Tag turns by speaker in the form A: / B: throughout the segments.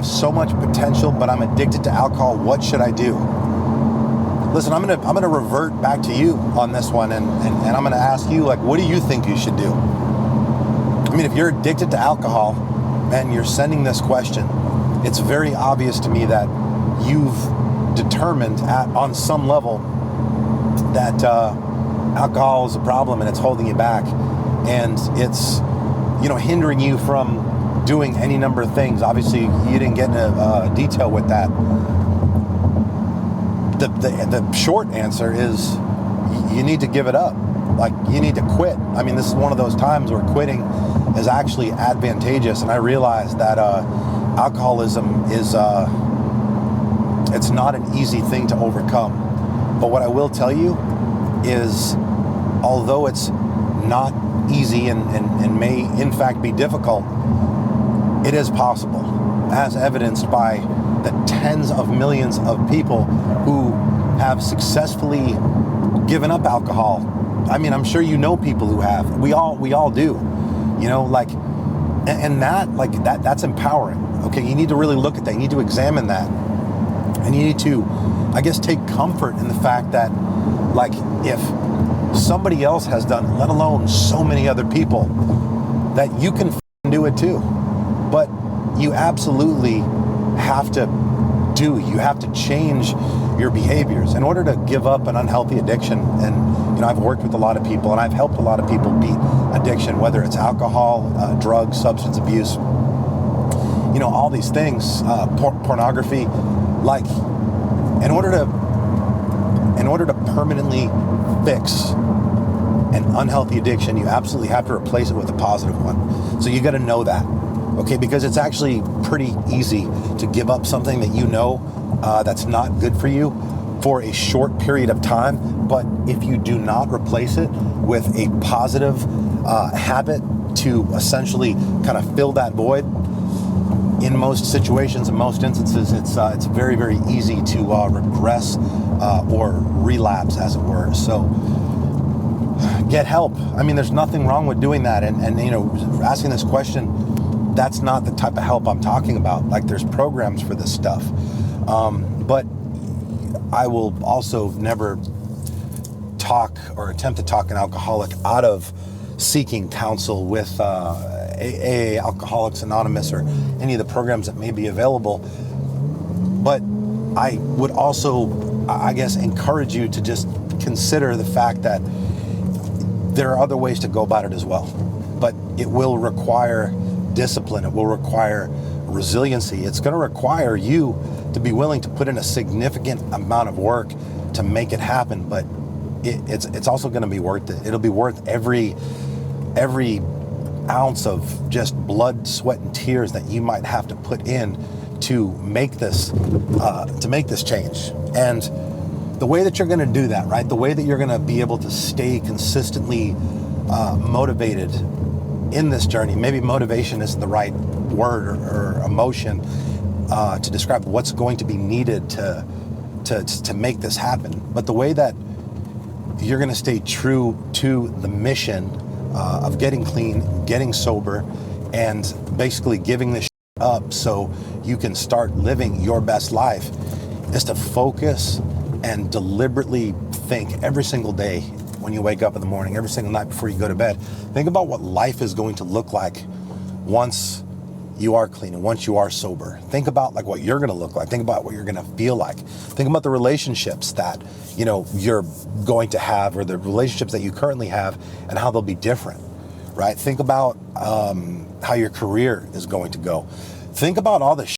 A: have so much potential, but I'm addicted to alcohol. What should I do? Listen, I'm gonna revert back to you on this one, and I'm gonna ask you, like, what do you think you should do? I mean, if you're addicted to alcohol and you're sending this question, it's very obvious to me that you've determined on some level that alcohol is a problem and it's holding you back, and it's, you know, hindering you from doing any number of things. Obviously, you didn't get into detail with that. The short answer is you need to give it up. Like, you need to quit. I mean, this is one of those times where quitting is actually advantageous, and I realize that alcoholism is it's not an easy thing to overcome. But what I will tell you is, although it's not easy and may in fact be difficult, it is possible, as evidenced by the tens of millions of people who have successfully given up alcohol. I mean, I'm sure you know people who have. We all do. You know, like, and that's empowering. Okay, you need to really look at that. You need to examine that. And you need to, I guess, take comfort in the fact that, like, if somebody else has done it, let alone so many other people, that you can do it too. But you absolutely have to you have to change your behaviors in order to give up an unhealthy addiction. And, you know, I've worked with a lot of people, and I've helped a lot of people beat addiction, whether it's alcohol, drugs, substance abuse, you know, all these things, pornography. Like, in order to permanently fix an unhealthy addiction, you absolutely have to replace it with a positive one. So you got to know that. Okay, because it's actually pretty easy to give up something that you know that's not good for you for a short period of time. But if you do not replace it with a positive habit to essentially kind of fill that void, in most situations, in most instances, it's very, very easy to regress or relapse, as it were. So get help. I mean, there's nothing wrong with doing that. And you know, asking this question, that's not the type of help I'm talking about. Like, there's programs for this stuff. But I will also never talk or attempt to talk an alcoholic out of seeking counsel with AA, Alcoholics Anonymous, or any of the programs that may be available. But I would also, I guess, encourage you to just consider the fact that there are other ways to go about it as well. But it will require discipline. It will require resiliency. It's going to require you to be willing to put in a significant amount of work to make it happen. But it's also going to be worth it. It'll be worth every ounce of just blood, sweat, and tears that you might have to put in to make this change. And the way that you're going to do that, right? The way that you're going to be able to stay consistently motivated in this journey. Maybe motivation isn't the right word or emotion to describe what's going to be needed to make this happen. But the way that you're going to stay true to the mission of getting clean, getting sober, and basically giving this up so you can start living your best life is to focus and deliberately think every single day when you wake up in the morning, every single night before you go to bed. Think about what life is going to look like once you are clean and once you are sober. Think about like what you're going to look like. Think about what you're going to feel like. Think about the relationships that, you know, you're going to have, or the relationships that you currently have, and how they'll be different, right? Think about how your career is going to go. Think about all the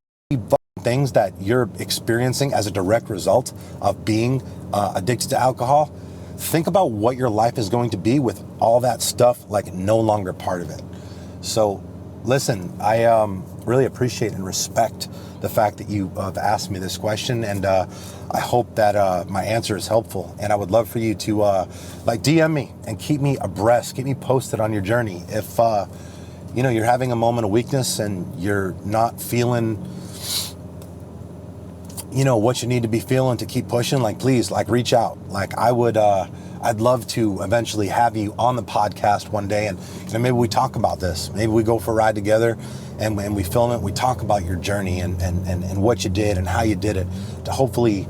A: things that you're experiencing as a direct result of being addicted to alcohol. Think about what your life is going to be with all that stuff like no longer part of it. So listen, I really appreciate and respect the fact that you have asked me this question, and I hope that my answer is helpful. And I would love for you to like DM me and keep me abreast, keep me posted on your journey. If you know, you're having a moment of weakness and you're not feeling, you know, what you need to be feeling to keep pushing, like, please, like, reach out. Like, I would I'd love to eventually have you on the podcast one day, and maybe we talk about this. Maybe we go for a ride together, and we film it. We talk about your journey and what you did and how you did it, to hopefully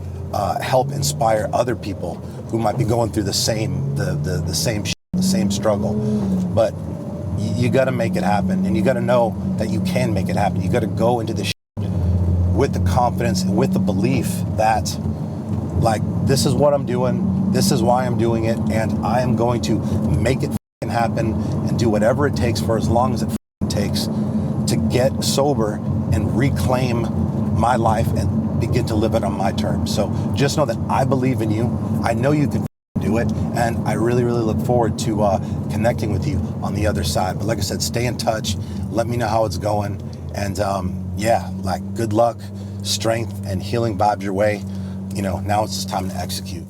A: help inspire other people who might be going through the same the same struggle. But you got to make it happen, and you got to know that you can make it happen. You got to go into this with the confidence and with the belief that, like, this is what I'm doing, this is why I'm doing it, and I am going to make it happen and do whatever it takes for as long as it takes to get sober and reclaim my life and begin to live it on my terms. So just know that I believe in you. I know you can do it, and I really, really look forward to connecting with you on the other side. But like I said, stay in touch. Let me know how it's going, and yeah, like, good luck, strength, and healing vibes your way. Now it's just time to execute.